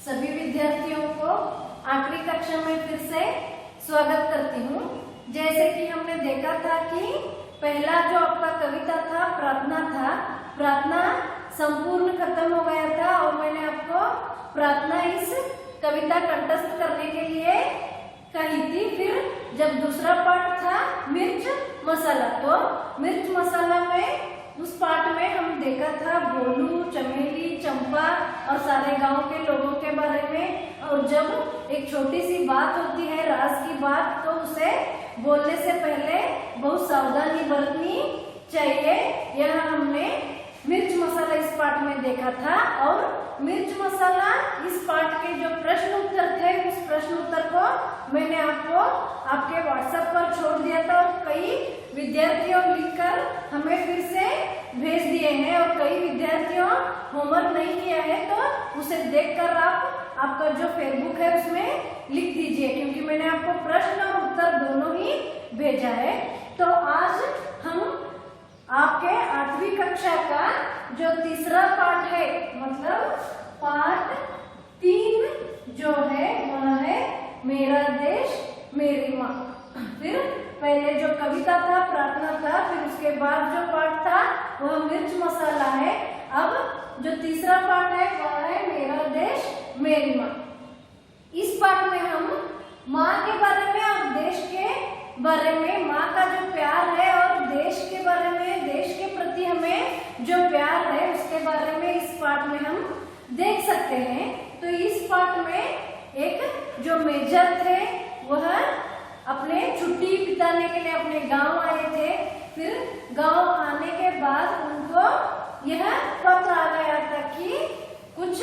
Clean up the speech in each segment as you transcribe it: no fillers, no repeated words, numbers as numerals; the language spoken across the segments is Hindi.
सभी विद्यार्थियों को आखिरी कक्षा में फिर से स्वागत करती हूँ। जैसे कि हमने देखा था कि पहला जो आपका कविता था प्रार्थना था, प्रार्थना संपूर्ण खत्म हो गया था और मैंने आपको प्रार्थना इस कविता कंठस्थ करने के लिए कही थी। फिर जब दूसरा पार्ट था मिर्च मसाला, तो मिर्च मसाला में उस पार्ट में हम देखा था गोलू, चमेली, चंपा और सारे गांव के लोगों के बारे में। और जब एक छोटी सी बात होती है, राज की बात, तो उसे बोलने से पहले बहुत सावधानी बरतनी चाहिए। यह हमने मिर्च मसाला इस पार्ट में देखा था। और मिर्च मसाला इस पार्ट के जो प्रश्न उत्तर थे, उस प्रश्न उत्तर को मैंने आपको आपके व्हाट्सएप पर छोड़ दिया था और कई विद्यार्थियों लिखकर हमें फिर से भेज दिए हैं और कई विद्यार्थियों होमवर्क नहीं किया है, तो उसे देखकर आपका जो फेसबुक है उसमें लिख दीजिए, क्योंकि मैंने आपको प्रश्न और उत्तर दोनों ही भेजा है। तो आज हम आपके 8वीं कक्षा का जो तीसरा पार्ट है, मतलब पार्ट 3 जो है वह है मेरा देश मेरी माँ। फिर पहले जो कविता था प्रार्थना था, फिर उसके बाद जो पार्ट था वह मिर्च मसाला है। अब जो तीसरा पार्ट है वह है मेरा देश मेरी माँ। इस पार्ट में हम माँ के बारे में और देश के बारे में, माँ का जो प्यार है और देश के बारे में, देश के प्रति हमें जो प्यार है उसके बारे में इस पार्ट में हम देख सकते हैं। तो इस पार्ट में एक जो मेजर थे वह अपने छुट्टी बिताने के लिए अपने गांव आए थे। फिर गांव आने के बाद उनको यह पता आ गया था कि कुछ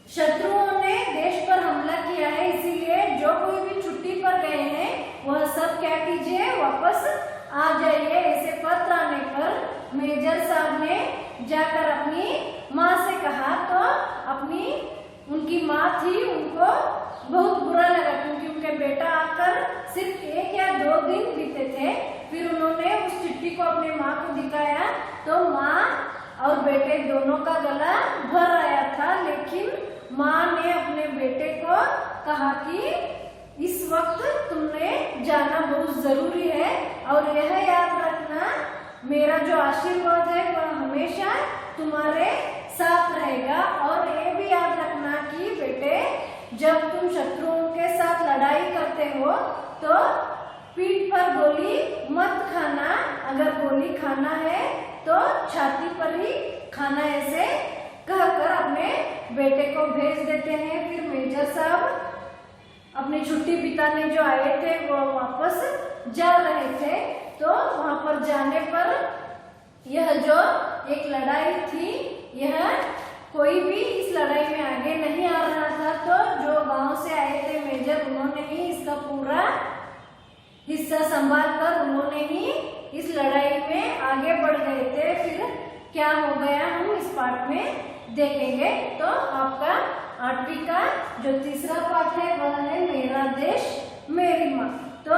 शत्रुओं ने देश पर हमला किया है, इसीलिए जो कोई भी छुट्टी पर गए हैं वह सब क्या कीजिए, वापस आ जाइए। ऐसे पत्र आने पर मेजर साहब ने जाकर अपनी माँ से कहा, तो अपनी उनकी माँ थी, उनको बहुत बुरा लगा, क्योंकि उनके बेटा आकर सिर्फ 1 या 2 दिन बीते थे। फिर उन्होंने उस चिट्ठी को अपने माँ को दिखाया, तो माँ और बेटे दोनों का गला भर आया था। लेकिन माँ ने अपने बेटे को कहा कि इस वक्त तुमने जाना बहुत जरूरी है और यह याद रखना, मेरा जो आशीर्वाद है वह हमेशा तुम्हारे साथ रहेगा। और ये भी याद रखना कि बेटे, जब तुम शत्रुओं के साथ लड़ाई करते हो तो पीठ पर गोली मत खाना, अगर गोली खाना है तो छाती पर ही खाना, ऐसे कहकर अपने बेटे को भेज देते हैं। फिर मेजर साहब अपनी छुट्टी बिताने जो आए थे वो वापस जा रहे थे। तो वहां पर जाने पर यह जो एक लड़ाई थी, यह कोई भी इस लड़ाई में आगे नहीं आ रहा था। तो जो गांव से आए थे मेजर, उन्होंने ही इसका पूरा हिस्सा संभाल कर उन्होंने ही इस लड़ाई में आगे बढ़ गए थे। फिर क्या हो गया हम इस पार्ट में देखेंगे। तो आपका 8वीं का जो तीसरा पार्ट है वह है मेरा देश मेरी माँ। तो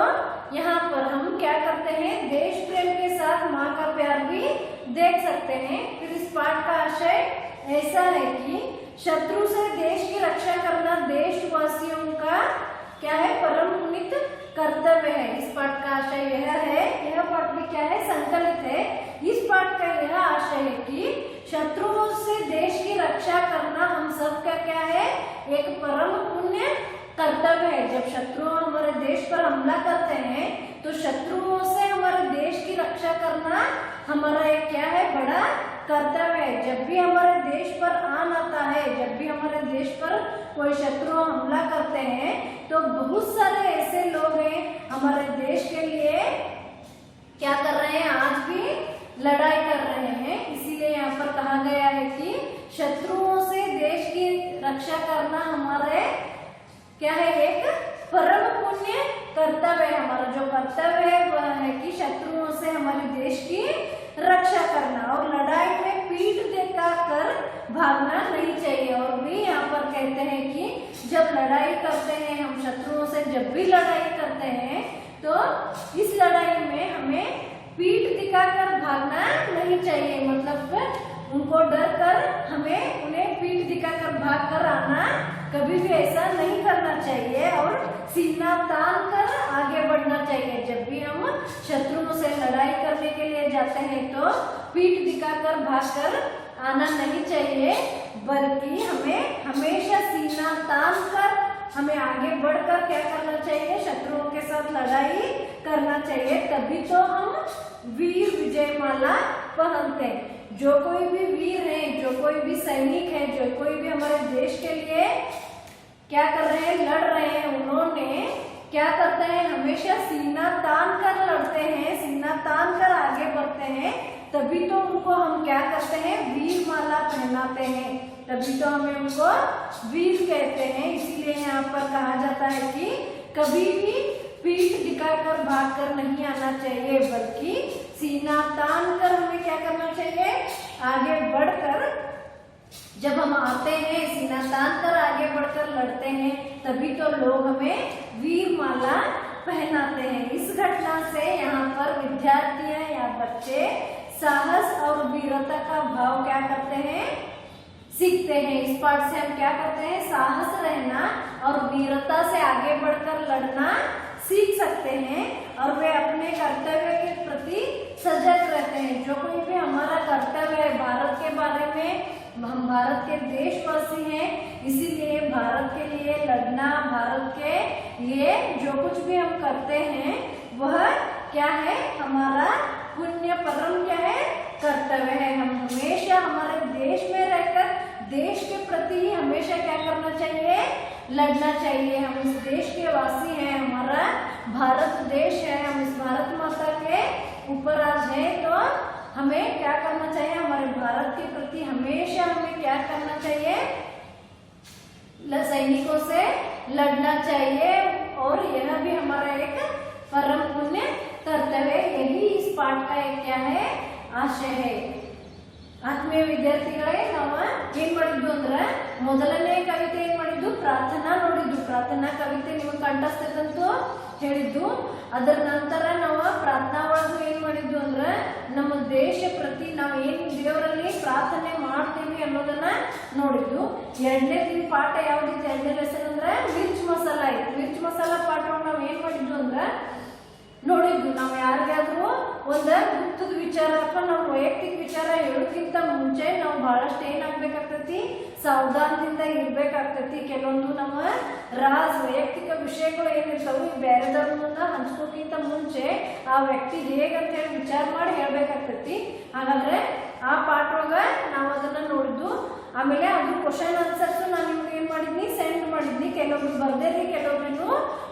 यहाँ पर हम क्या करते हैं, देश प्रेम के साथ माँ का प्यार भी देख सकते हैं। फिर इस पाठ का आशय ऐसा है कि शत्रु से देश की रक्षा करना देशवासियों का क्या है, परम पुनीत कर्तव्य है। इस पाठ का आशय यह है, यह पाठ भी क्या है, संकलित है। इस पाठ का यह आशय है कि शत्रुओं से देश की रक्षा करना हम सब का क्या है, एक परम पुण्य कर्तव्य है। जब शत्रु हमारे देश पर हमला करते हैं तो शत्रुओं से हमारे देश की रक्षा करना हमारा एक क्या है, बड़ा कर्तव्य है। जब भी हमारे देश पर आन आता है, जब भी हमारे देश पर कोई शत्रु हमला करते हैं, तो बहुत सारे ऐसे लोग हैं हमारे देश के लिए क्या कर रहे हैं, आज भी लड़ाई कर रहे हैं। इसीलिए यहाँ पर कहा गया है कि शत्रुओं से देश की रक्षा करना हमारे क्या है, एक परम पुण्य कर्तव्य है। हमारा जो कर्तव्य है वह है कि शत्रुओं से हमारे देश की रक्षा करना और लड़ाई में पीठ दिखाकर भागना नहीं चाहिए। और भी यहाँ पर कहते हैं कि जब लड़ाई करते हैं हम शत्रुओं से, जब भी लड़ाई करते हैं तो इस लड़ाई में हमें पीठ दिखाकर भागना नहीं चाहिए। मतलब उनको डर कर हमें उन्हें पीठ दिखाकर भाग कर आना, कभी भी ऐसा नहीं करना चाहिए और सीना तान कर आगे बढ़ना चाहिए। जब भी हम शत्रुओं से लड़ाई करने के लिए जाते हैं तो पीठ दिखाकर भागकर आना नहीं चाहिए, बल्कि हमें हमेशा सीना तान कर हमें आगे बढ़कर क्या करना चाहिए, शत्रुओं के साथ लड़ाई करना चाहिए। तभी तो हम वीर विजय माला पहनते हैं। जो कोई भी वीर है, जो कोई भी सैनिक है, जो कोई भी हमारे देश के लिए क्या कर रहे हैं, लड़ रहे हैं, उन्होंने क्या करते हैं, हमेशा सीना तान कर लड़ते हैं, सीना तान कर आगे बढ़ते हैं। तभी तो उनको हम क्या करते हैं, वीर माला पहनाते हैं, तभी तो हमें उनको वीर कहते हैं। इसीलिए यहाँ पर कहा जाता है कि कभी भी पीठ दिखाकर भागकर नहीं आना चाहिए, बल्कि सीना तान कर हमें क्या करना चाहिए, आगे बढ़कर जब हम आते हैं, सीना तान कर आगे बढ़कर लड़ते हैं, तभी तो लोग हमें वीर माला पहनाते हैं। इस घटना से यहाँ पर विद्यार्थी या बच्चे साहस और वीरता का भाव क्या करते हैं, सीखते हैं। इस पाठ से हम क्या करते हैं, साहस रहना और वीरता से आगे बढ़कर लड़ना सीख सकते हैं और वे अपने कर्तव्य के प्रति सजग रहते हैं। जो कोई भी हमारा कर्तव्य है, भारत के बारे में, हम भारत के देशवासी हैं, इसीलिए भारत के लिए लड़ना, भारत के लिए जो कुछ भी हम करते हैं वह क्या है, हमारा पुण्य परम क्या है, कर्तव्य है। हम हमेशा हमारे देश में रहकर देश के प्रति ही हमेशा क्या करना चाहिए, लड़ना चाहिए। हम इस देश के वासी हैं, हमारा भारत देश है, हम इस भारत माता के ऊपर आज है, तो हमें क्या करना चाहिए, हमारे भारत के प्रति हमेशा हमें क्या करना चाहिए, सैनिकों से लड़ना चाहिए और यह भी हमारा एक परम पुण्य कर्तव्य। यही इस पाठ का एक क्या है, आशय है। ಆತ್ಮೀಯ ವಿದ್ಯಾರ್ಥಿಗಳೇ, ನಾವು ಏನ್ ಮಾಡಿದ್ವು ಅಂದ್ರೆ ಮೊದಲನೇ ಕವಿತೆ ಏನ್ ಮಾಡಿದ್ದು, ಪ್ರಾರ್ಥನಾ ನೋಡಿದ್ದು. ಪ್ರಾರ್ಥನಾ ಕವಿತೆ ನಿಮಗೆ ಕಂಠಸ್ಥದಂತೂ ಹೇಳಿದ್ದು. ಅದರ ನಂತರ ನಾವು ಪ್ರಾರ್ಥನಾ ಒಳಗೂ ಏನ್ ಮಾಡಿದ್ದು ಅಂದ್ರೆ ನಮ್ಮ ದೇಶ ಪ್ರತಿ ನಾವು ಏನ್ ದೇವರಲ್ಲಿ ಪ್ರಾರ್ಥನೆ ಮಾಡ್ತೀವಿ ಅನ್ನೋದನ್ನ ನೋಡಿದ್ದು. ಎರಡನೇ ದಿನ ಪಾಠ ಯಾವ್ದಿತ್ತು, ಎರಡನೇ ಲೆಸನ್ ಅಂದ್ರೆ ಮಿರ್ಚ್ ಮಸಾಲ ಇತ್ತು. ಮಿರ್ಚ್ ಮಸಾಲ ಪಾಠವನ್ನು ನಾವು ಏನ್ ಮಾಡಿದ್ದು ಅಂದ್ರೆ ನೋಡಿದ್ದು. ನಾವು ಯಾರಿಗಾದ್ರೂ ಒಂದು ಗುಪ್ತದ ವಿಚಾರ ಅಥವಾ ನಮ್ಮ ವೈಯಕ್ತಿಕ ವಿಚಾರ ಹೇಳೋಕ್ಕಿಂತ ಮುಂಚೆ ನಾವು ಬಹಳಷ್ಟು ಏನಾಗ್ಬೇಕಾಗ್ತೈತಿ, ಸಾವಧಾನದಿಂದ ಇರ್ಬೇಕಾಗ್ತೈತಿ. ಕೆಲವೊಂದು ನಮ್ಮ ವೈಯಕ್ತಿಕ ವಿಷಯಗಳು ಏನಿರ್ತಾವೆ ಬೇರೆದವ್ರ ಮುಂದೆ ಹಂಚ್ಕೋಕ್ಕಿಂತ ಮುಂಚೆ ಆ ವ್ಯಕ್ತಿ ಹೇಗಂತ ಹೇಳಿ ವಿಚಾರ ಮಾಡಿ ಹೇಳ್ಬೇಕಾಗ್ತೈತಿ. ಹಾಗಾದ್ರೆ ಆ ಪಾಠ ಒಳಗ ನಾವು ಅದನ್ನ ನೋಡಿದ್ದು. ಆಮೇಲೆ ಅದು ಕ್ವಶನ್ ಆನ್ಸರ್ಸ್ ನಾನು ನಿಮ್ಗೆ ಏನ್ ಮಾಡಿದ್ನಿ, ಸೆಂಡ್ ಮಾಡಿದ್ನಿ. ಕೆಲವೊಬ್ರು ಬರ್ದೇರಿ, ಕೆಲವೊಬ್ರು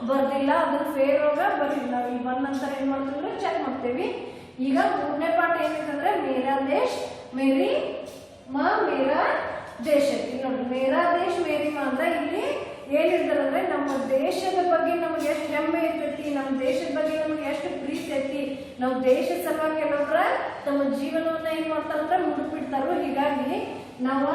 ಬರ್ದಿಲ್ಲ. ಅದ್ರ ಫೇರ್ ಒಳಗ ಬರೀಲ್ಲ. ಈಗ ಬಂದ ನಂತರ ಏನ್ ಮಾಡ್ತೀವಿ, ಚೆಕ್ ಮಾಡ್ತೇವಿ. ಈಗ ಮೂರನೇ ಪಾಠ ಏನಿದೆ, ಮೇರಾ ದೇಶ್ ಮೇರಿ ಮಾ ಮೇರಾ ದೇಶ. ನೋಡಿ, ಮೇರಾ ದೇಶ್ ಮೇರಿ ಮಾ ಅಂದ್ರೆ ಇಲ್ಲಿ ಏನಿರ್ತಾರಂದ್ರೆ ನಮ್ಮ ದೇಶದ ಬಗ್ಗೆ ನಮ್ಗೆ ಎಷ್ಟು ಹೆಮ್ಮೆ ಇರ್ತೈತಿ, ನಮ್ಮ ದೇಶದ ಬಗ್ಗೆ ನಮ್ಗೆ ಎಷ್ಟು ಪ್ರೀತಿ ಐತಿ. ನಾವು ದೇಶದ ಸಲುವಾಗಿ ಕೆಲವೊಬ್ರ ತಮ್ಮ ಜೀವನವನ್ನ ಏನ್ ಮಾಡ್ತಾರಂದ್ರೆ ಮುಡುಪಿಡ್ತಾರೋ. ಹೀಗಾಗಿ ನಾವು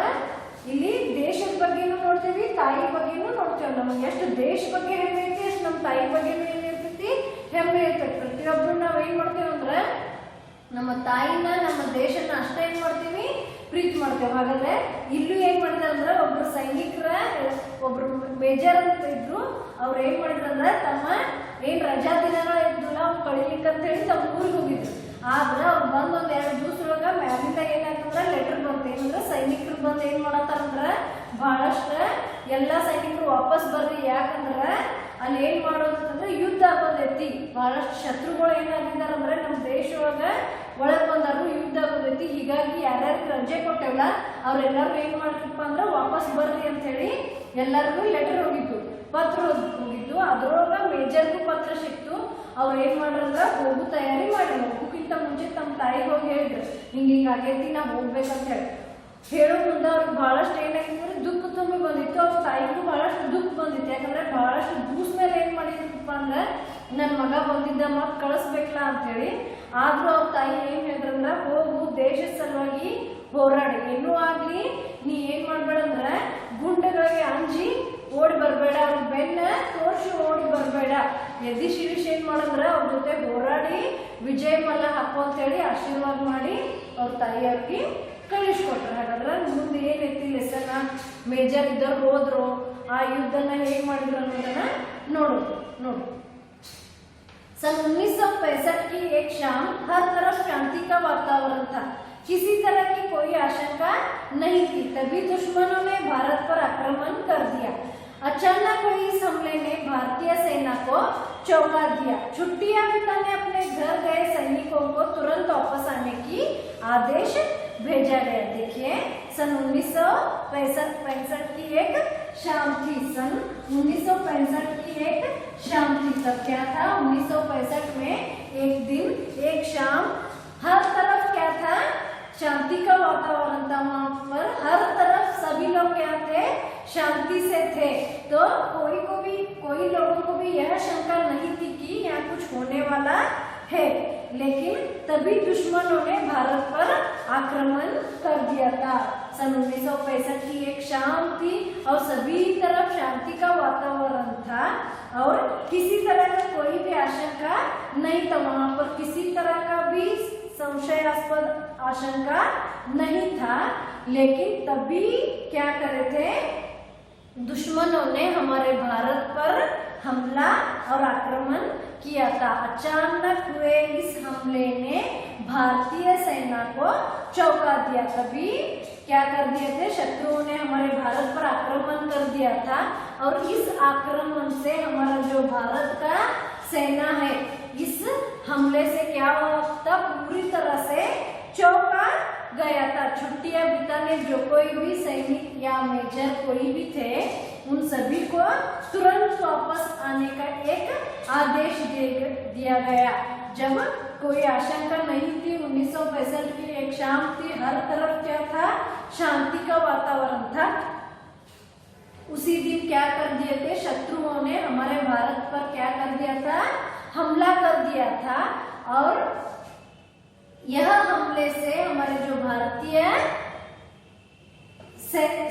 ಇಲ್ಲಿ ದೇಶದ ಬಗ್ಗೆನೂ ನೋಡ್ತೀವಿ, ತಾಯಿ ಬಗ್ಗೆನೂ ನೋಡ್ತೇವೆ. ನಮ್ಗೆ ಎಷ್ಟು ದೇಶ ಬಗ್ಗೆ ಹೆಮ್ಮೆ ಐತಿ, ಅಷ್ಟು ನಮ್ಮ ತಾಯಿ ಬಗ್ಗೆನೂ ಏನಿರ್ತೈತಿ, ಹೆಮ್ಮೆ ಇರ್ತೈತಿ. ಪ್ರತಿಯೊಬ್ಬರು ನಾವ್ ಏನ್ ಮಾಡ್ತೇವೆ ಅಂದ್ರೆ ನಮ್ಮ ತಾಯಿನ, ನಮ್ಮ ದೇಶನ ಅಷ್ಟೇ ಏನ್ ಮಾಡ್ತೀವಿ, ಪ್ರೀತಿ ಮಾಡ್ತೇವೆ. ಹಾಗಾದ್ರೆ ಇಲ್ಲೂ ಏನ್ ಮಾಡಿದಾರೆ ಅಂದ್ರೆ ಒಬ್ರು ಸೈನಿಕರ, ಒಬ್ರು ಮೇಜರ್ ಅಂತ ಇದ್ರು. ಅವ್ರು ಏನ್ ಮಾಡಿದ್ರಂದ್ರೆ ತಮ್ಮ ಏನ್ ರಜಾ ದಿನಗಳ ಇದ್ರಲ್ಲ ಅವ್ರು ಕಳಿಲಿಕ್ಕೆ ಅಂತ ಹೇಳಿ ತಮ್ಮ ಊರಿಗೆ ಹೋಗಿದ್ರು. ಆದ್ರೆ ಅವ್ರು ಬಂದ್ ಒಂದ್ 2 ದಿವಸ ಒಳಗ ಮ್ಯಾಲಿಂದ ಏನಾಗ್ತಂದ್ರ ಲೆಟರ್ ಬಂತ. ಏನಂದ್ರ ಸೈನಿಕರು ಬಂದ್ ಏನ್ ಮಾಡತ್ತಾರಂದ್ರ ಬಹಳಷ್ಟ ಎಲ್ಲಾ ಸೈನಿಕರು ವಾಪಸ್ ಬರ್ರಿ, ಯಾಕಂದ್ರ ಅಲ್ಲಿ ಏನ್ ಮಾಡೋದಂದ್ರೆ ಯುದ್ಧ ಆಗೋದೈತಿ. ಬಹಳಷ್ಟು ಶತ್ರುಗಳು ಏನಾಗಿದಾರಂದ್ರೆ ನಮ್ಮ ದೇಶ ಒಳಗ್ ಬಂದಾರು, ಯುದ್ಧ ಆಗೋದೈತಿ. ಹೀಗಾಗಿ ಯಾರ್ಯಾರು ರಜೆ ಕೊಟ್ಟೆವಲ್ಲ ಅವ್ರೆಲ್ಲಾರು ಏನ್ ಮಾಡ್ರಪ್ಪ ಅಂದ್ರೆ ವಾಪಸ್ ಬರ್ರಿ ಅಂತ ಹೇಳಿ ಎಲ್ಲರಿಗೂ ಲೆಟರ್ ಹೋಗಿತ್ತು, ಪತ್ರ ಹೋಗಿತ್ತು. ಅದ್ರೊಳಗ ಮೇಜರ್ಗೂ ಪತ್ರ ಸಿಕ್ತು. ಅವ್ರು ಏನ್ ಮಾಡ್ರಂದ್ರ ಹೋಗು ತಯಾರಿ ಮಾಡಿ, ಹೋಗೋಕ್ಕಿಂತ ಮುಂಚೆ ತಮ್ಮ ತಾಯಿಗೆ ಹೋಗಿ ಹೇಳಿದ್ರು, ಹಿಂಗ ಆಗೈತಿ, ನಾ ಹೋಗ್ಬೇಕಂತ ಹೇಳೋ ಮುಂದೆ ಅವ್ರಿಗೆ ಬಹಳಷ್ಟು ಏನಾಗಿತ್ತು, ದುಃಖ ತುಂಬಿ ಬಂದಿತ್ತು. ಅವ್ರ ತಾಯಿಗೂ ಬಹಳಷ್ಟು ದುಃಖ ಬಂದಿತ್ತು. ಯಾಕಂದ್ರೆ ಬಹಳಷ್ಟು ದೂಸ್ ಮೇಲೆ ಏನ್ ಮಾಡಿದ್ರಪ್ಪ ಅಂದ್ರೆ ನನ್ನ ಮಗ ಬಂದಿದ್ದ, ಮತ್ ಕಳಿಸ್ಬೇಕಲ್ಲ ಅಂತ ಹೇಳಿ. ಆದ್ರೂ ಅವ್ರ ತಾಯಿ ಏನ್ ಹೇಳಿದ್ರಂದ್ರ, ಹೋಗು, ದೇಶದ ಸಲುವಾಗಿ ಹೋರಾಡಿ, ಏನೂ ಆಗ್ಲಿ ನೀ ಏನ್ ಮಾಡ್ಬೇಡ ಅಂದ್ರ ಗುಂಡಗಳಿಗೆ ಅಂಜಿ ಓಡಿ ಬರ್ಬೇಡ, ಅವ್ರ ಬೆನ್ನ ತೋರ್ಸಿ ಓಡಿ ಬರ್ಬೇಡ, ಎದಿ ಶಿರೀಶ್ ಏನ್ ಮಾಡಂದ್ರ ಅವ್ರ ಜೊತೆ ಹೋರಾಡಿ ವಿಜಯ ಮಲ್ಲ ಹಾಕು ಅಂತ ಹೇಳಿ ಆಶೀರ್ವಾದ ಮಾಡಿ ಅವ್ರ ತಾಯಿಯವ್ರಿಗೆ ಕಳಿಸ್ಕೊಟ್ರು. ಹಾಗಾದ್ರೆ ಮುಂದೆ ಏನೈತಿ ಲೆಸನ್ ಮೇಜರ್ ಇದ್ದವ್ರು ಹೋದ್ರು, ಆ ಯುದ್ಧನ ಹೇಗೆ ಮಾಡಿದ್ರು ಅನ್ನೋದನ್ನ ನೋಡೋದು ನೋಡಿ। सन 1965 की एक शाम हर तरफ शांति का वातावरण था, किसी तरह की कोई आशंका नहीं थी। तभी दुश्मनों ने भारत पर आक्रमण कर दिया। अचानक हुई इस हमले ने भारतीय सेना को चौंका दिया। छुट्टियां बिताने अपने घर गए सैनिकों को तुरंत वापस आने की आदेश भेजा गया। देखिए सन 1965 की एक शाम थी, सन 1965 की एक शाम थी। तब क्या था, 1965 में एक दिन एक शाम, हर तरफ क्या था, शांति का वातावरण था। वहां पर हर तरफ सभी लोग क्या थे, शांति से थे। तो कोई लोगों को भी यह शंका नहीं थी कि यहाँ कुछ होने वाला है। लेकिन तभी दुश्मनों ने भारत पर आक्रमण कर दिया था। सन 1965 की एक शाम थी और सभी तरफ शांति का वातावरण था और किसी तरह का कोई भी आशंका नहीं था। वहां पर किसी तरह का भी संशयास्पद आशंका नहीं था। लेकिन तभी क्या करे थे, दुश्मनों ने हमारे भारत पर हमला और आक्रमण किया था। अचानक हुए इस हमले ने भारतीय सेना को चौंका दिया। तभी क्या कर दिए थे, शत्रुओं ने हमारे भारत पर आक्रमण कर दिया था और इस आक्रमण से हमारा जो भारत का सेना है, इस हमले से क्या हुआ था, पूरी तरह से चौंका गया था। छुट्टियां बिताने जो कोई भी सैनिक या मेजर कोई भी थे, उन सभी को तुरंत वापस आने का एक आदेश दिया गया। जब कोई आशंका नहीं थी, 1965 की एक शाम थी, हर तरफ क्या था, शांति का वातावरण था। उसी दिन क्या कर दिए थे, शत्रुओं ने हमारे भारत पर क्या कर दिया था, हमला कर दिया था। और यह हमले से हमारे जो भारतीय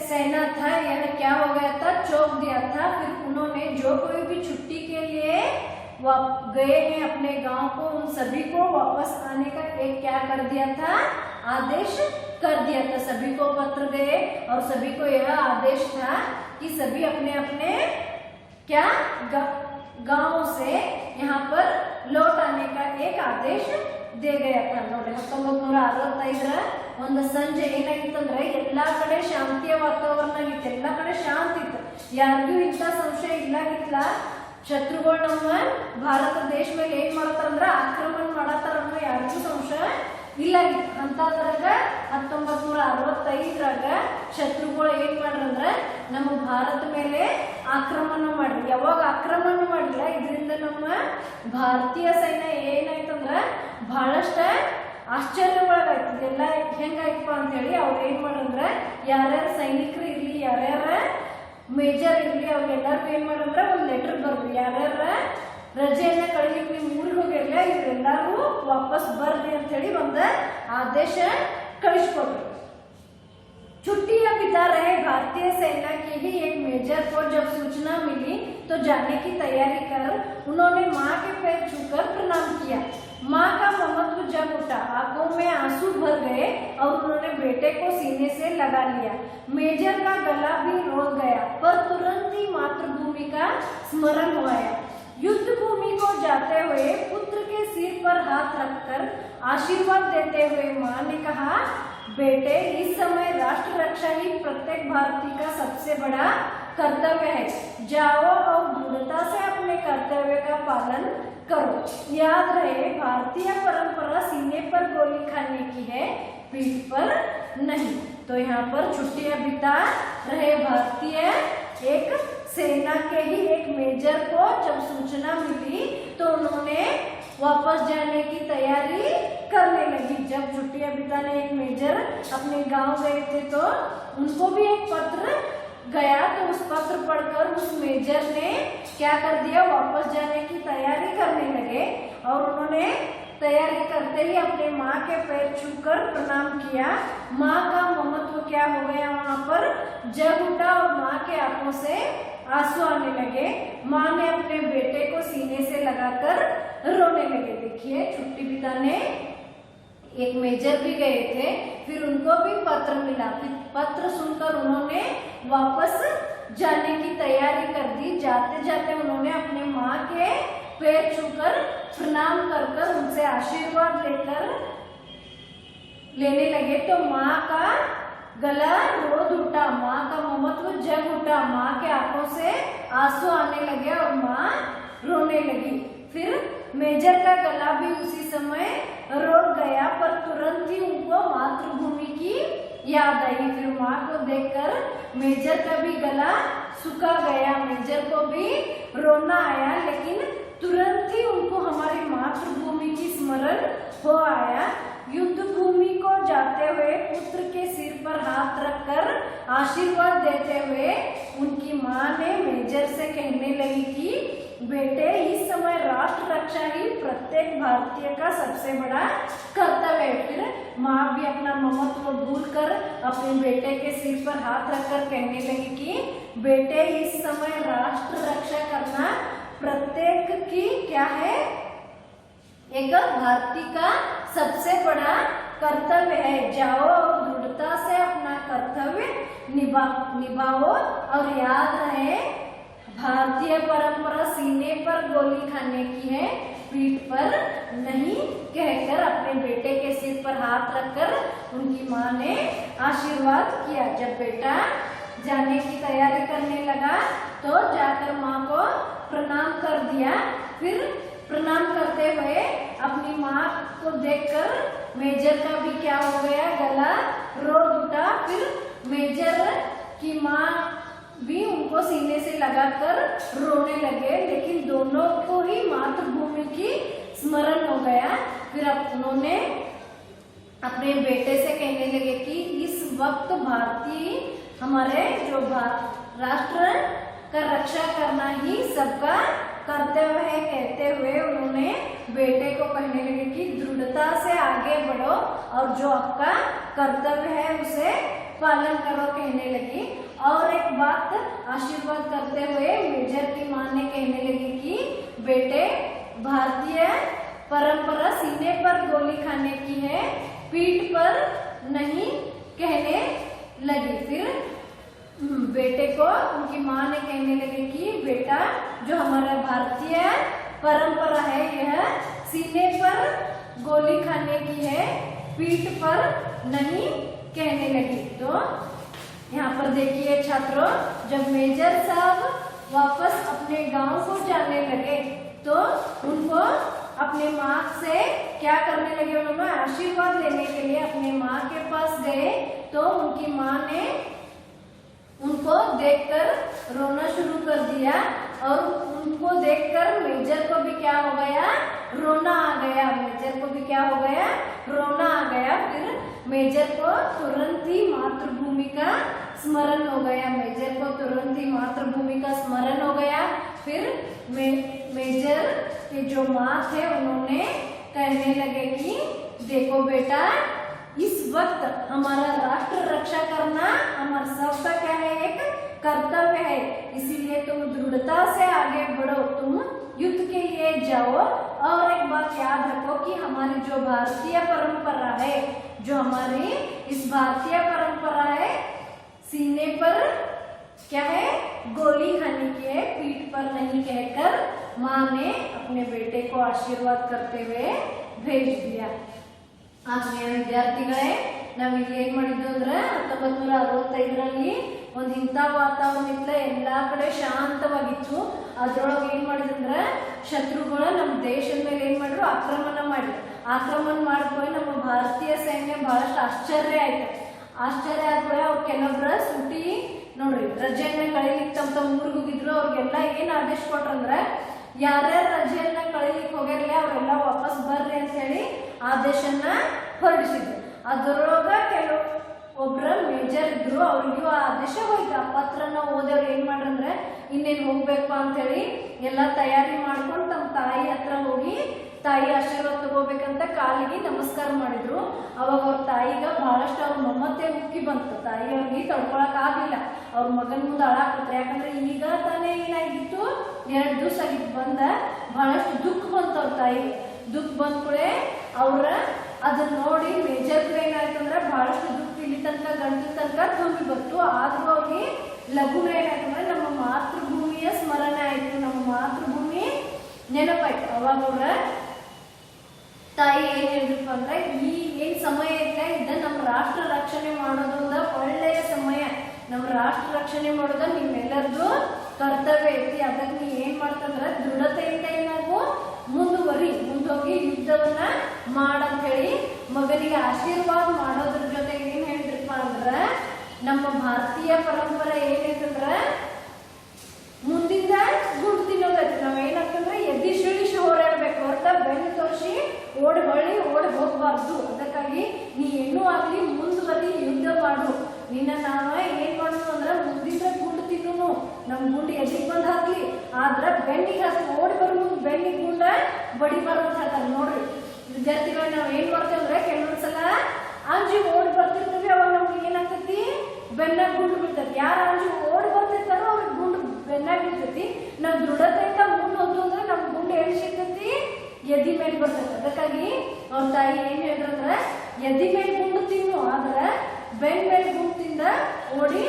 सेना था, यह क्या हो गया था, चौंक दिया था। फिर उन्होंने जो कोई भी छुट्टी के लिए गए हैं अपने गांव को, उन सभी को वापस आने का एक क्या कर दिया था, आदेश कर दिया था। सभी को पत्र गए और सभी को यह आदेश था कि सभी अपने अपने क्या गांव से यहाँ पर लौट आने का एक आदेश ದೇ गया था ನೋಡಿ। 1965 ಒಂದು ಸಂಜೆ ಏನಾಗಿತ್ತಂದ್ರೆ ಎಲ್ಲಾ ಕಡೆ ಶಾಂತಿಯ ವಾತಾವರಣ ಇತ್ತು, ಎಲ್ಲಾ ಕಡೆ ಶಾಂತಿ ಇತ್ತು, ಯಾರಿಗೂ ಇಂಥ ಸಂಶಯ ಇಲ್ಲಾಗಿತ್ತಲ್ಲ ಶತ್ರುಗಳು ನಮ್ಮ ಭಾರತ ದೇಶ ಮೇಲೆ ಏನ್ ಮಾಡತಾರಂದ್ರ ಆಕ್ರಮಣ ಮಾಡತಾರ ಅನ್ನೋ ಯಾರಿಗೂ ಸಂಶಯ ಇಲ್ಲಾಗಿತ್ತು। ಅಂತದ್ರಾಗ 1965 ಶತ್ರುಗಳು ಏನ್ ಮಾಡ್ರಂದ್ರ ನಮ್ಮ ಭಾರತ ಮೇಲೆ ಆಕ್ರಮಣ ಮಾಡ್ರಿ। ಯಾವಾಗ ಆಕ್ರಮಣ ಮಾಡಿಲ್ಲ, ಇದರಿಂದ ನಮ್ಮ ಭಾರತೀಯ ಸೈನ್ಯ ಏನಾಯ್ತಂದ್ರ ಬಹಳಷ್ಟ ಆಶ್ಚರ್ಯ ಒಳಗಾಯ್ತು। ಇದೆಲ್ಲ ಹೆಂಗಾಯ್ತಪ್ಪ ಅಂತ ಹೇಳಿ ಅವ್ರು ಏನ್ ಮಾಡ್ರಂದ್ರ ಯಾರ್ಯಾರ ಸೈನಿಕರು ಇರ್ಲಿ, ಯಾರ್ಯಾರ ಮೇಜರ್ ಇರ್ಲಿ, ಅವ್ರಿಗೆಲ್ಲರಿಗೂ ಏನ್ ಮಾಡ್ರಂದ್ರ ಒಂದು ಲೆಟರ್ ಬರ್ರಿ, ಯಾರ್ಯಾರ ರಜೆಯನ್ನ ಕಳೀಲಿಕ್ಕೆ ನೀವು ಊರಿಗೆ ಹೋಗಿರ್ಲ ಇವರೆಲ್ಲರೂ ವಾಪಸ್ ಬರ್ರಿ ಅಂತ ಹೇಳಿ ಒಂದು ಆದೇಶ ಕಳಿಸ್ಕೊಟ್ರು। छुट्टियां बिता रहे भारतीय सेना के ही एक मेजर को जब सूचना मिली तो जाने की तैयारी कर उन्होंने मां के पैर छूकर प्रणाम किया। मां का ममत्व जब उठा, आंखों में आंसू भर गए और उन्होंने बेटे को सीने से लगा लिया। मेजर का गला भी रोक गया, पर तुरंत ही मातृभूमि का स्मरण हो आया। युद्ध भूमि को जाते हुए पुत्र के सिर पर हाथ रखकर आशीर्वाद देते हुए मां ने कहा, बेटे इस समय राष्ट्र रक्षा ही प्रत्येक भारतीय का सबसे बड़ा कर्तव्य है। जाओ और दृढ़ता से अपने कर्तव्य का पालन करो। याद रहे भारतीय परंपरा सीने पर गोली खाने की है, पीठ पर नहीं। तो यहाँ पर छुट्टियां बिता रहे भारतीय एक सेना के ही एक मेजर को जब सूचना मिली तो उन्होंने वापस जाने की तैयारी करने लगी। जब छुट्टियां बिताने एक मेजर अपने गांव गए थे तो उनको भी एक पत्र गया, तो उस पत्र पढ़कर उस मेजर ने क्या कर दिया, वापस जाने की तैयारी करने लगे। और उन्होंने तैयारी करते ही अपने माँ के पैर छूकर प्रणाम किया। माँ का ममत्व क्या हो गया, वहाँ पर जग उठा और माँ के आंखों से आंसू आने लगे। माँ ने अपने बेटे को सीने से लगाकर रोने लगे। देखिए छुट्टी बिताने एक मेजर भी गए थे, फिर उनको भी पत्र मिला। फिर पत्र सुनकर उन्होंने वापस जाने की तैयारी कर दी। जाते जाते उन्होंने अपने माँ के पैर छूकर प्रणाम कर कर उनसे आशीर्वाद लेने लगे। तो माँ का गला रोद उठा, माँ का ममत्व जग उठा, माँ के आंखों से आंसू आने लगे और माँ रोने लगी। फिर मेजर का गला भी उसी समय रोक गया, पर तुरंत ही उनको मातृभूमि की याद आई। फिर माँ को देखकर मेजर का भी गला सूखा गया, मेजर को भी रोना आया, लेकिन तुरंत ही उनको हमारी मातृभूमि की स्मरण हो आया। युद्ध भूमि को जाते हुए पुत्र के सिर पर हाथ रखकर आशीर्वाद देते हुए उनकी माँ ने मेजर से कहने लगी कि बेटे, इस समय राष्ट्र रक्षा ही प्रत्येक भारतीय का सबसे बड़ा कर्तव्य है। फिर माँ भी अपना ममत्व भूलकर अपने बेटे के सिर पर हाथ रखकर कहने लगी कि बेटे, इस समय राष्ट्र रक्षा करना प्रत्येक की क्या है, एक भारतीय का सबसे बड़ा कर्तव्य है। जाओ और दृढ़ता से अपना कर्तव्य निभाओ और याद रहे, भारतीय परंपरा सीने पर गोली खाने की है, पीठ पर नहीं, कहकर अपने बेटे के सिर पर हाथ रखकर उनकी माँ ने आशीर्वाद किया। जब बेटा जाने की तैयारी करने लगा तो जाकर माँ को प्रणाम कर दिया। फिर प्रणाम करते हुए अपनी माँ को देखकर मेजर का भी क्या हो गया, गला रोद उठा। फिर मेजर की माँ भी उनको सीने से लगाकर रोने लगे, लेकिन दोनों को ही मातृभूमि की स्मरण हो गया। फिर उन्होंने अपने बेटे से कहने लगे कि इस वक्त भारतीय हमारे जो राष्ट्र का रक्षा करना ही सबका कर्तव्य है। कहते हुए उन्होंने बेटे को कहने लगे कि दृढ़ता से आगे बढ़ो और जो आपका कर्तव्य है उसे पालन करो, कहने लगी। और एक बात आशीर्वाद करते हुए मेजर की माँ ने कहने लगी कि बेटे, भारतीय परंपरा सीने पर गोली खाने की है, पीठ पर नहीं, कहने लगी। फिर बेटे को उनकी माँ ने कहने लगी कि बेटा, जो हमारा भारतीय परंपरा है यह सीने पर गोली खाने की है, पीठ पर नहीं, कहने लगी। तो यहाँ पर देखिए छात्रों, जब मेजर साहब वापस अपने गांव को जाने लगे तो उनको अपने माँ से क्या करने लगे, उन्होंने आशीर्वाद लेने के लिए अपने माँ के पास गए। तो उनकी माँ ने उनको देखकर रोना शुरू कर दिया और उनको देखकर मेजर को भी क्या हो गया, रोना आ गया। मेजर को भी क्या हो गया, रोना आ गया। फिर मेजर को तुरंत ही मातृभूमि का स्मरण हो गया, मेजर को तुरंत ही मातृभूमि का स्मरण हो गया। फिर मेजर के जो माँ थे उन्होंने कहने लगे कि देखो बेटा, इस वक्त हमारा राष्ट्र रक्षा करना हमारा सबका क्या है, एक कर्तव्य है, इसीलिए तुम दृढ़ता से आगे बढ़ो, तुम युद्ध के लिए जाओ। और एक बात याद रखो कि हमारी जो भारतीय परंपरा है, जो हमारी इस भारतीय परंपरा है, सीने पर क्या है, गोली खाने की है, पीठ पर नहीं, कहकर माँ ने अपने बेटे को आशीर्वाद करते हुए भेज दिया। ಆತ್ಮೀಯ ವಿದ್ಯಾರ್ಥಿಗಳೇ, ನಾವಿಲ್ಲಿ ಏನ್ ಮಾಡಿದ್ವಿ ಅಂದ್ರೆ 1965ರಲ್ಲಿ ಒಂದು ಇಂಥ ವಾತಾವರಣ ಇತ್ತು, ಎಲ್ಲಾ ಕಡೆ ಶಾಂತವಾಗಿತ್ತು. ಅದ್ರೊಳಗೆ ಏನ್ ಮಾಡಿದ್ರೆ ಶತ್ರುಗಳು ನಮ್ಮ ದೇಶದ ಮೇಲೆ ಏನ್ ಮಾಡಿದ್ರು, ಆಕ್ರಮಣ ಮಾಡ್ಕೊಂಡು ನಮ್ಮ ಭಾರತೀಯ ಸೈನ್ಯ ಬಹಳಷ್ಟು ಆಶ್ಚರ್ಯ ಆಯ್ತು. ಆಶ್ಚರ್ಯ ಆದ್ಮೇಲೆ ಅವ್ರು ಕೆಲವೊಬ್ರ ಸುಟಿ ನೋಡ್ರಿ ರಜೆಯನ್ನ ಕಳೀಲಿಕ್ಕೆ ತಮ್ಮ ಊರಿಗೆ ಹೋಗಿದ್ರು. ಅವ್ರಿಗೆಲ್ಲ ಏನ್ ಆದೇಶ ಕೊಟ್ರಂದ್ರೆ, ಯಾರ್ಯಾರು ರಜೆಯನ್ನ ಕಳೀಲಿಕ್ಕೆ ಹೋಗಿರ್ಲಿ ಅವರೆಲ್ಲ ವಾಪಸ್ ಬರ್ರಿ ಅಂತ ಹೇಳಿ ಆದೇಶನ ಹೊರಡಿಸಿದ್ರು. ಅದರೊಳಗ ಒಬ್ರ ಮೇಜರ್ ಇದ್ರು, ಅವ್ರಿಗೂ ಆ ಆದೇಶ ಹೋಯ್ತು. ಆ ಪತ್ರನ ಓದೋರು ಏನ್ ಮಾಡ್ರಂದ್ರೆ, ಇನ್ನೇನು ಹೋಗ್ಬೇಕು ಅಂತ ಹೇಳಿ ಎಲ್ಲ ತಯಾರಿ ಮಾಡ್ಕೊಂಡು ತಮ್ಮ ತಾಯಿ ಹತ್ರ ಹೋಗಿ ತಾಯಿ ಆಶೀರ್ವಾದ ತಗೋಬೇಕಂತ ಕಾಲಿಗೆ ನಮಸ್ಕಾರ ಮಾಡಿದ್ರು. ಅವಾಗ ಅವ್ರ ತಾಯಿಗ ಬಹಳಷ್ಟು ಅವ್ರ ಮಮತೆ ಉಕ್ಕಿ ಬಂತು. ತಾಯಿ ಅವ್ರಿಗೆ ತಡ್ಕೊಳಕ್ ಆಗ್ಲಿಲ್ಲ, ಅವ್ರ ಮಗನ ಮುಂದೆ ಅಳಾಕತ್ರು. ಯಾಕಂದ್ರೆ ಈಗ ತಾನೇ ಏನಾಗಿತ್ತು, 2 ದಿವಸ ಆಗಿತ್ತು ಬಂದ, ಬಹಳಷ್ಟು ದುಃಖ ಬಂತು ಅವ್ರ ತಾಯಿ. ದುಃಖ ಬಂದ್ಕೂಳೆ ಅವ್ರ ಅದನ್ನ ನೋಡಿ ಮೇಜರ್ ಏನಾಯ್ತಂದ್ರೆ ಬಹಳಷ್ಟು ದುಃಖ ಇಲ್ಲಿ ತನಕ ಗಂಟಲು ತನಕ ತುಂಬಿ ಬಂತು. ಆದ್ರೂ ಅವ್ರಿಗೆ ಲಘುನ ಏನಾಯ್ತಂದ್ರೆ ನಮ್ಮ ಮಾತೃಭೂಮಿಯ ಸ್ಮರಣೆ ಆಯ್ತು, ನಮ್ಮ ಮಾತೃಭೂಮಿ ನೆನಪಾಯ್ತು. ಅವಾಗ ಅವ್ರ ತಾಯಿ ಏನ್ ಹೇಳಿದ್ರಪ್ಪ ಅಂದ್ರೆ ಈ ಏನ್ ಸಮಯ ಐತೆ ಇದ ನಮ್ಮ ರಾಷ್ಟ್ರ ರಕ್ಷಣೆ ಮಾಡೋದ್ರಿಂದ ಒಳ್ಳೆಯ ಸಮಯ, ನಮ್ಮ ರಾಷ್ಟ್ರ ರಕ್ಷಣೆ ಮಾಡೋದ ನಿಮ್ಮೆಲ್ಲರದು ಕರ್ತವ್ಯ ಐತಿ. ಅದಕ್ಕೆ ನೀ ಏನ್ ಮಾಡ್ತಂದ್ರ ದೃಢತೆಯಿಂದ ಏನಾಗು ಮುಂದೋಗಿ ಯುದ್ಧವನ್ನ ಮಾಡಂತ ಹೇಳಿ ಮಗನಿಗೆ ಆಶೀರ್ವಾದ ಮಾಡೋದ್ರ ಜೊತೆಗೆ ಏನ್ ಹೇಳಿದ್ರಪ್ಪ ಅಂದ್ರ ನಮ್ಮ ಭಾರತೀಯ ಪರಂಪರೆ ಏನೈತಂದ್ರ ಮುಂದಿಂದ ಗುಂಡು ತಿನ್ನೋದೈತಿ. ನಾವ್ ಏನಾಗ್ತಂದ್ರೆ ಎದ್ದಿ ಶಿಳಿಸಿ ಹೋರಾಡ್ಬೇಕು ಹೊರತ ಬೆನ್ನು ತೋರಿಸಿ ಓಡಿ ಹೋಗ್ಬಾರ್ದು. ಅದಕ್ಕಾಗಿ ನೀ ಇನ್ನೂ ಆಗ್ಲಿ ಮುಂದುವರಿ ಯುದ್ಧ ಮಾಡು. ನಿನ್ನ ನಾವ ಏನ್ ಮಾಡೋದು ಅಂದ್ರ ಮುಂದಿದ್ರೆ ಗುಂಡು ತಿನ್ನು, ನಮ್ ಗುಂಡು ಎದಿಗ್ ಬಂದ್ ಹಾಕ್ಲಿ, ಆದ್ರ ಬೆನ್ನಿಗೆ ಹಾಕಿ ಓಡಿ ಬರ್ಬೋದು, ಬೆನ್ನಿಗೆ ಗುಂಡ ಬಡಿಬಾರ್ದು ಅಂತ ಹೇಳ್ತಾರೆ. ನೋಡ್ರಿ ವಿದ್ಯಾರ್ಥಿಗಳು ನಾವ್ ಏನ್ ಮಾಡ್ತೇವಂದ್ರೆ ಕೆಲವೊಂದ್ಸಲ ಅಂಜಿ ಓಡಿ ಬರ್ತಿರ್ತೀವಿ, ಅವಾಗ ನಮ್ಗೆ ಏನಾಗ್ತೈತಿ ಬೆನ್ನಾಗ ಗುಂಡು ಬೀಳ್ತೈತಿ. ಯಾರು ಅಂಜಿ ಓಡಿ ಬರ್ತಿರ್ತಾರೋ ಅವ್ರಿಗೆ ಗುಂಡು ಬೆನ್ನಾಗ ಬೀಳ್ತೈತಿ. ನಾವ್ ದೃಢತೆಯಿಂದ ಮುಂದೆ ಹೋದ್ರು ಅಂದ್ರೆ ನಮ್ ಗುಂಡು ಎಲ್ಲಿ ಸಿಗ್ತೈತಿ ಎದಿ ಮೇಲೆ ಬರ್ತೈತಿ. ಅದಕ್ಕಾಗಿ ಅವ್ರ ತಾಯಿ ಏನ್ ಹೇಳಿದ್ರಂದ್ರ ಎದಿ ಮೇಲೆ ಗುಂಡು ತಿನ್ನು, ಆದ್ರ ಬೆನ್ ಮೇಲೆ ಗುಂಡು ತಿಂದ ಓಡಿ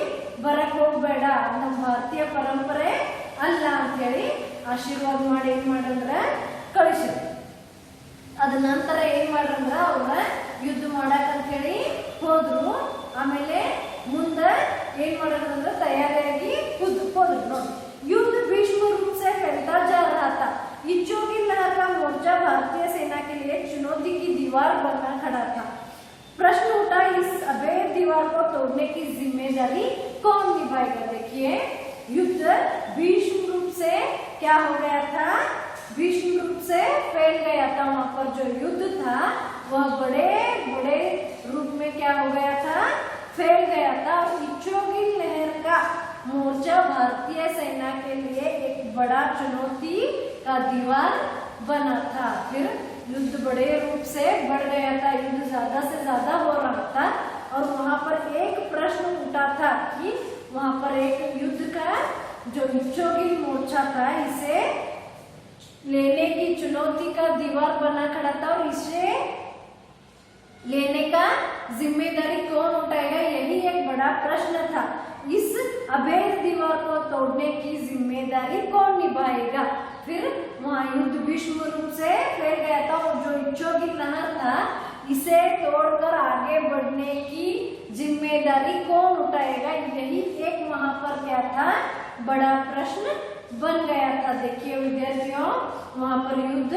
ಬರಕ್ ಹೋಗ್ಬೇಡ, ನಮ್ಮ ಭಾರತೀಯ ಪರಂಪರೆ ಅಲ್ಲ ಅಂತ ಹೇಳಿ ಆಶೀರ್ವಾದ ಮಾಡಿ ಏನ್ ಮಾಡ್ರಂದ್ರ ಕಳಿಸ್ಯಾರ. ಅದ ನಂತರ ಏನ್ ಮಾಡ್ರಂದ್ರ ಅವ್ರ ಯುದ್ಧ ಮಾಡಕ್ ಹೇಳಿ ಹೋದ್ರು. ಆಮೇಲೆ ಮುಂದ ಏನ್ ಮಾಡೋದಂದ್ರ ತಯಾರಿಯಾಗಿ ಹೋದ್ರು. ನೋಡಿ युद्ध भीष्म रूप से फैलता जा रहा था। इच्छोगी लहर का मोर्चा भारतीय सेना के लिए चुनौती की दीवार बनना खड़ा था। प्रश्न उठा इस अभेद दीवार को तोड़ने की जिम्मेदारी कौन निभाएगा। देखिए युद्ध भीष्म रूप से क्या हो गया था, भीष्म रूप से फैल गया था। वहां पर जो युद्ध था वह बड़े बड़े रूप में क्या हो गया था, फैल गया था। इच्छोगी लहर का मोर्चा भारतीय सेना के लिए एक बड़ा चुनौती का दीवार बना था। फिर युद्ध बड़े रूप से बढ़ गया था, युद्ध ज्यादा से ज्यादा हो रहा था। और वहां पर एक प्रश्न उठा था कि वहां पर एक युद्ध का जो इच्छोगी मोर्चा था इसे लेने की चुनौती का दीवार बना खड़ा था, और इसे लेने का जिम्मेदारी कौन उठाएगा, यही एक बड़ा प्रश्न था। इस अभेद दीवार को तोड़ने की जिम्मेदारी कौन निभाएगा। फिर वहां युद्ध भीष्म रूप से फैल गया था, और जो इच्छोगी लहर था इसे तोड़कर आगे बढ़ने की जिम्मेदारी कौन उठाएगा, यही एक वहां पर क्या था, बड़ा प्रश्न बन गया था। देखिए विद्यार्थियों वहां पर युद्ध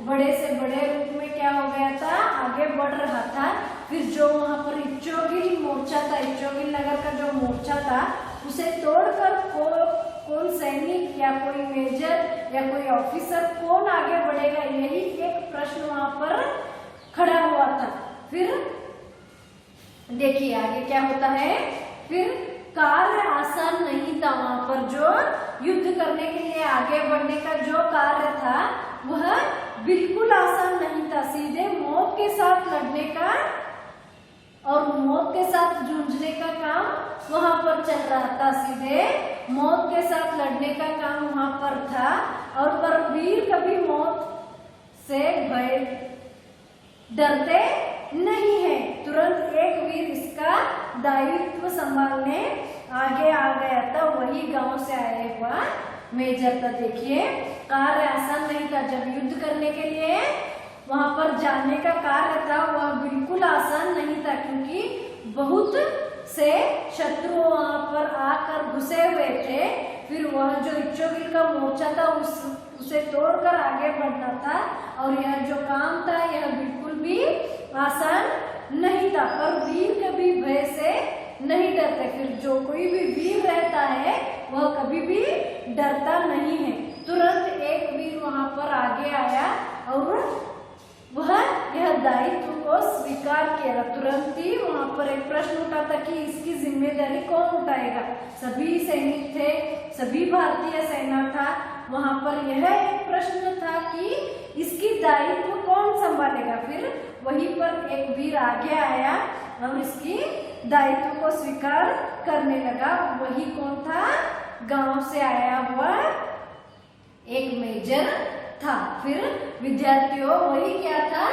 बड़े से बड़े रूप में क्या हो गया था, आगे बढ़ रहा था। फिर जो वहां पर इच्छोगिल मोर्चा था, इच्छोगिल नगर का जो मोर्चा था उसे तोड़कर कौन सैनिक या कोई मेजर या कोई ऑफिसर कौन आगे बढ़ेगा, यही एक प्रश्न वहां पर खड़ा हुआ था। फिर देखिए आगे क्या होता है, फिर कार्य आसान नहीं था। वहां पर जो युद्ध करने के लिए आगे बढ़ने का जो कार्य था वह बिल्कुल आसान नहीं था। सीधे मौत के साथ लड़ने का और मौत के साथ जूझने का काम वहां पर चल रहा था। सीधे मौत के साथ लड़ने का काम वहां पर था। और पर वीर कभी मौत से भय डरते नहीं है। तुरंत एक वीर इसका दायित्व संभालने आगे आ गया था, वही गांव से आया हुआ मेजर था। देखिए कार्य आसान नहीं था। जब युद्ध करने के लिए वहां पर जाने का कार्य था वह बिल्कुल आसान नहीं था, क्योंकि बहुत से शत्रु वहां पर आकर घुसे हुए थे। फिर वह जो इच्छोगिल का मोर्चा था उसे तोड़कर आगे बढ़ना था, और यह जो काम था यह बिल्कुल भी आसान नहीं था। पर वीर कभी भय से नहीं डरते। फिर जो कोई भी वीर रहता है वह कभी भी डरता नहीं है। तुरंत एक वीर वहां पर आगे आया और वह यह दायित्व को स्वीकार किया। तुरंत ही वहां पर एक प्रश्न उठा था कि इसकी जिम्मेदारी कौन उठाएगा। सभी सैनिक थे, सभी भारतीय सेना था। वहां पर यह एक प्रश्न था कि इसकी दायित्व कौन संभालेगा। फिर वहीं पर एक वीर आगे आया और इसकी दायित्व को स्वीकार करने लगा। वही कौन था, गांव से आया हुआ एक मेजर था। फिर विद्यार्थियों वही क्या था,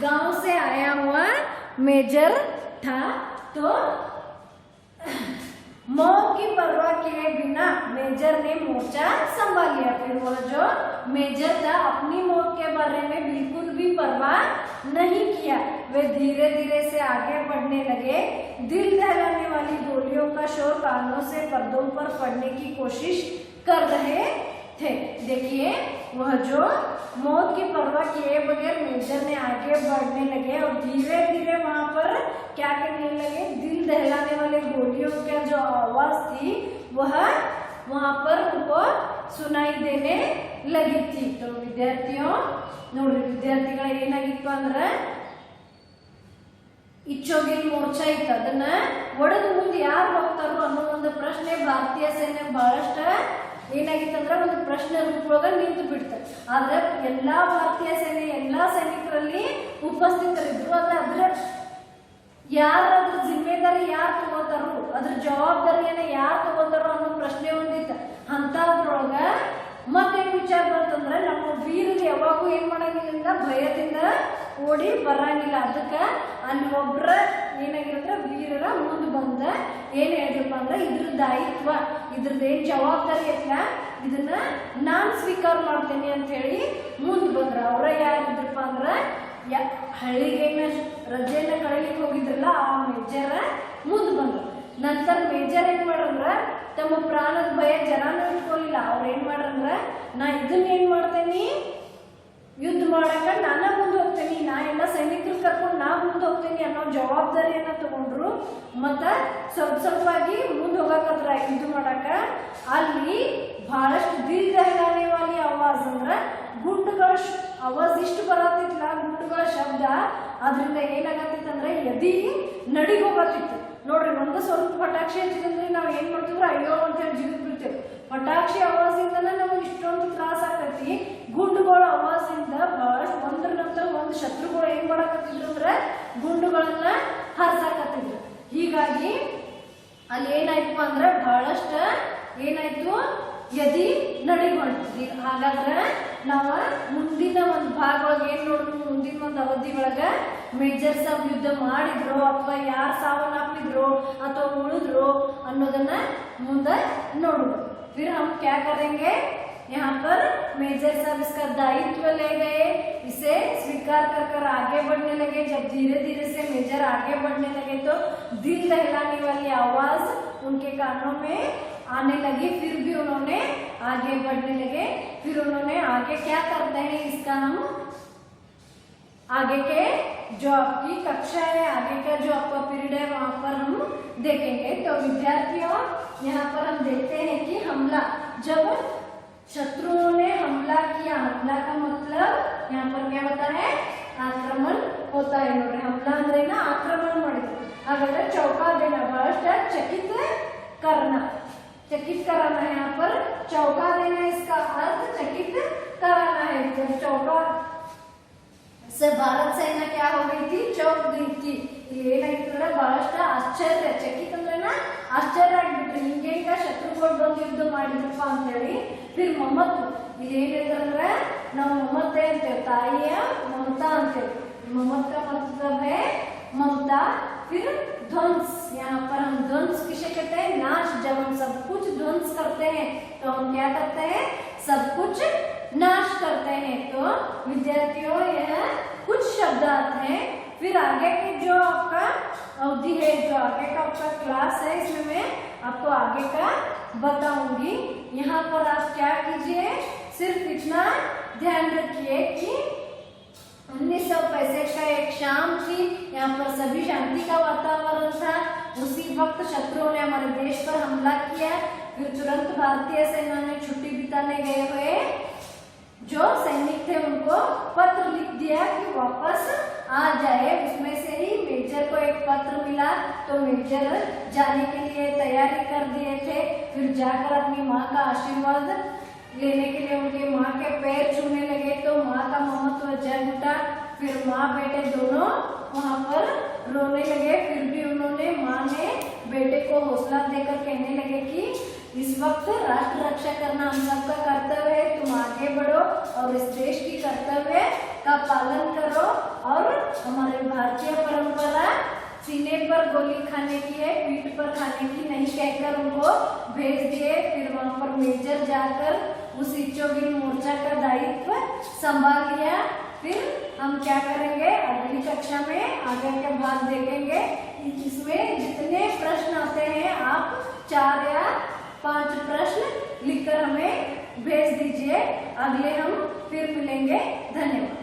गांव से आया हुआ मेजर था। तो मौत की परवाह किए बिना मेजर ने मोर्चा संभाल लिया। फिर वह जो मेजर था अपनी मौत के बारे में बिल्कुल भी परवाह नहीं किया। वे धीरे धीरे से आगे बढ़ने लगे। दिल दहलाने वाली गोलियों का शोर कानों से पर्दों पर पड़ने की कोशिश कर रहे थे। देखिए वह जो मौत की परवाह किए बगैर मेजर ने आगे बढ़ने लगे और धीरे धीरे वहां पर क्या करने लगे, दिल दहलाने वाले गोलियों का जो आवाज थी वह वहां पर उनको सुनाई देने लगी थी। तो विद्यार्थियों नोड्री विद्यार्थिಗಳ ಏನಾಗಿತ್ತು ಅಂದ್ರೆ ಇಚ್ಚೋಗಿಲ್ ಮೋರ್ಚಾ ಇತ್ತು, ಅದನ್ನ ಒಡೆದು ಮುಂದೆ ಯಾರು ಹೋಗ್ತಾರೋ ಅನ್ನೋ ಒಂದು ಪ್ರಶ್ನೆ ಭಾರತೀಯ ಸೇನೆ ಬಹಳಷ್ಟು ಏನಾಗಿತ್ತಂದ್ರೆ ಒಂದು ಪ್ರಶ್ನೆ ರೂಪದೊಳಗೆ ನಿಂತು ಬಿಡ್ತಾರೆ. ಆದ್ರೆ ಎಲ್ಲಾ ಭಾರತೀಯ ಸೇನೆ ಎಲ್ಲಾ ಸೈನಿಕರಲ್ಲಿ ಉಪಸ್ಥಿತರಿದ್ರು. ಅದ್ರ ಯಾರಾದ್ರೂ ಜಿಮ್ಮೆದಾರಿ ಯಾರು ತಗೋತಾರೋ, ಅದ್ರ ಜವಾಬ್ದಾರಿಯನ್ನ ಯಾರು ತಗೋತಾರೋ ಅನ್ನೋ ಪ್ರಶ್ನೆ ಒಂದಿತ್ತು. ಅಂತದ್ರೊಳಗ ಮತ್ತೇನ್ ವಿಚಾರ ಬರ್ತಂದ್ರೆ ನಮ್ಮ ವೀರರು ಯಾವಾಗೂ ಏನ್ ಮಾಡಂಗಿಲ್ಲ, ಭಯದಿಂದ ಓಡಿ ಬರಂಗಿಲ್ಲ. ಅದಕ್ಕೆ ಅಲ್ಲಿ ಒಬ್ರ ಏನಾಗಿರುತ್ತೆ ವೀರರ ಮುಂದೆ ಬಂದ ಏನ್ ಹೇಳಿದ್ರಪ್ಪ ಅಂದ್ರೆ ಇದ್ರ ದಾಯಿತ್ವ, ಇದ್ರದ್ದು ಏನ್ ಜವಾಬ್ದಾರಿ ಐತಲ್ಲ ಇದನ್ನ ನಾನ್ ಸ್ವೀಕಾರ ಮಾಡ್ತೇನೆ ಅಂತ ಹೇಳಿ ಮುಂದೆ ಬಂದ್ರ. ಅವ್ರ ಯಾರಿದ್ರಪ್ಪ ಅಂದ್ರ ಹಳ್ಳಿಗೆ ರಜೆಯನ್ನ ಕಳಲಿಕ್ಕೆ ಹೋಗಿದ್ರಲ್ಲ ಆ ಮೇಜರ್ ಮುಂದೆ ಬಂದ್ರು. ನಂತರ ಮೇಜರ್ ಏನ್ ಮಾಡ್ರಂದ್ರ ತಮ್ಮ ಪ್ರಾಣದ ಭಯ ಜನಾನು ಇಟ್ಕೊಳ್ಳಿಲ್ಲ. ಅವ್ರ ಏನ್ ಮಾಡ್ರಂದ್ರ ನಾ ಇದನ್ನ ಏನ್ ಮಾಡ್ತೇನಿ, ಯುದ್ಧ ಮಾಡಕ ನಾನ ಮುಂದೆ ಹೋಗ್ತೇನಿ, ನಾ ಎಲ್ಲ ಸೈನಿಕರು ಕರ್ಕೊಂಡು ನಾ ಮುಂದೆ ಹೋಗ್ತೇನಿ ಅನ್ನೋ ಜವಾಬ್ದಾರಿಯನ್ನ ತಗೊಂಡ್ರು. ಮತ್ತ ಸ್ವಲ್ಪಾಗಿ ಮುಂದೆ ಹೋಗಕತ್ರ ಯುದ್ಧ ಮಾಡಕ. ಅಲ್ಲಿ ಬಹಳಷ್ಟು ದಿಲ್ ದಹಲಾನೆ ವಾಲಿ ಆವಾಜ್ ಅಂದ್ರ ಗುಂಡುಗಳ ಆವಾಜ್ ಇಷ್ಟು ಬರತ್ತಿತ್ತಲ್ಲ, ಗುಂಡುಗಳ ಶಬ್ದ. ಅದ್ರಿಂದ ಏನಾಗತ್ತಿತ್ತು ಅಂದ್ರೆ ಎದಿ ನಡಿಗೆ ಹೋಗತ್ತಿತ್ತು. ನೋಡ್ರಿ ಒಂದು ಸ್ವಲ್ಪ ಪಟಾಕ್ಷಿ ಹಚ್ಚಿದಂದ್ರೆ ನಾವು ಏನ್ ಮಾಡ್ತಿದ್ರು, ಅಯ್ಯೋ ಅಂತ ಹೇಳಿ ಜಿಗಿದ್ ಬಿಡ್ತೇವೆ. ಪಟಾಕ್ಷಿ ಆವಾಜಿಂದನೇ ನಮ್ಗೆ ಇಷ್ಟೊಂದು ತ್ರಾಸ ಆಗ್ತೈತಿ. ಗುಂಡುಗಳ ಆವಾಜಿಂದ ಬಹಳಷ್ಟು ಒಂದ್ರ ನಂತರ ಒಂದು ಶತ್ರುಗಳು ಏನ್ ಮಾಡಕತ್ತಿದ್ರು ಅಂದ್ರೆ ಗುಂಡುಗಳನ್ನ ಹಾರ್ಸಾಕತ್ತಿದ್ರು. ಹೀಗಾಗಿ ಅಲ್ಲಿ ಏನಾಯ್ತಪ್ಪ ಅಂದ್ರೆ ಬಹಳಷ್ಟು ಏನಾಯ್ತು, ಎದಿ ನಡಿಗೊಳ್ತೀವಿ. ಹಾಗಾದ್ರೆ ನಾವು ಮುಂದಿನ ಒಂದು ಭಾಗ ಒಳಗೆ ಏನ್ ನೋಡಿದ್ವಿ, ಮುಂದಿನ ಒಂದು ಅವಧಿ ಒಳಗ ಮೇಜರ್ ಸಾಬ್ ಯುದ್ಧ ಮಾಡಿದ್ರು ಅಥವಾ ಯಾರು ಸಾವನ್ನಪ್ಪಿದ್ರು ಅಥವಾ ಉಳಿದ್ರು ಅನ್ನೋದನ್ನ ಮುಂದೆ ನೋಡುದು. फिर हम क्या करेंगे, यहाँ पर मेजर साहब इसका दायित्व ले गए, इसे स्वीकार कर आगे बढ़ने लगे. जब धीरे धीरे से मेजर आगे बढ़ने लगे तो दिल दहलाने वाली आवाज उनके कानों में आने लगी. फिर भी उन्होंने आगे बढ़ने लगे. फिर उन्होंने आगे क्या करते हैं इसका हम आगे के जो आपकी कक्षा है, आगे का जो आपका पीरियड है वहां पर हम देखेंगे. तो विद्यार्थियों यहाँ पर हम देखते हैं कि हमला, जब शत्रुओं ने हमला किया, हमला का मतलब यहाँ पर क्या होता है, आक्रमण होता है. नोड्री हमला ಅಂದ್ರೆ आक्रमण ಮಾಡಿದ್ರು. ಹಾಗಾದ್ರೆ चौका देना, बहळಷ್ಟು चकित करना, चकित कराना है. यहाँ पर चौका देना इसका अर्थ चकित कराना है. जब चौका से भारत सेना क्या हो गई थी, चौक गई थी. ಏನಾಗಿತ್ತು ಬಹಳಷ್ಟು ಆಶ್ಚರ್ಯ, ಚಕಿತ್ ಅಂದ್ರೆ ಆಶ್ಚರ್ಯ ಆಗ್ಬಿಟ್ರಿ, ಹಿಂಗೇಗ ಶತ್ರುಗಳು ಬಂದು ಯುದ್ಧ ಮಾಡಿದ್ರಪ್ಪ ಅಂತ ಹೇಳಿ. ಫಿರ್ ಮಮತ್, ಇಲ್ಲಿ ಏನಿದ್ರೆ ನಾವು ಮಮತೆ ಅಂತೇವೆ, ತಾಯಿಯ ಮಮತಾ ಅಂತೇವೆ. ममत का मतलब है ममता. फिर ध्वंस, यहाँ पर हम ध्वंस किसे कहते हैं, नाश. जब हम सब कुछ ध्वंस करते हैं तो हम क्या करते हैं, सब कुछ नाश करते हैं. तो विद्यार्थियों यह कुछ शब्दार्थ हैं. फिर आगे की जो आपका अवधि है, जो आगे का आपका क्लास है, इसमें मैं आपको आगे का बताऊंगी. यहाँ पर आप क्या कीजिए, सिर्फ इतना ध्यान रखिए कि 1965 का एक शाम थी, यहाँ पर सभी शांति का वातावरण था. उसी वक्त शत्रुओं ने हमारे देश पर हमला किया. फिर तुरंत भारतीय सेना ने छुट्टी बिताने गए हुए जो सैनिक थे उनको पत्र लिख दिया कि वापस आ जाए. उसमें से ही मेजर को एक पत्र मिला, तो मेजर जाने के लिए तैयारी कर दिए थे. फिर जाकर अपनी माँ का आशीर्वाद लेने के लिए उनके माँ के पैर छूने लगे. तो माँ का महत्व जग उठा. फिर माँ बेटे दोनों वहाँ पर रोने लगे. फिर भी उन्होंने, माँ ने बेटे को हौसला देकर कहने लगे कि इस वक्त राष्ट्र रक्षा करना हम सबका कर्तव्य है. तुम आगे बढ़ो और इस देश की कर्तव्य का पालन करो और हमारे भारतीय परंपरा सीने पर गोली खाने की है, पीठ पर खाने की नहीं कहकर उनको भेज दिए। फिर वहां पर मेजर जाकर उस इच्छोगिन मोर्चा का दायित्व संभाल लिया। फिर हम क्या करेंगे, अगली कक्षा में आगे के भाग देखेंगे। इसमें जितने प्रश्न आते हैं आप 4 या 5 प्रश्न लिखकर हमें भेज दीजिए। अगले हम फिर मिलेंगे। धन्यवाद।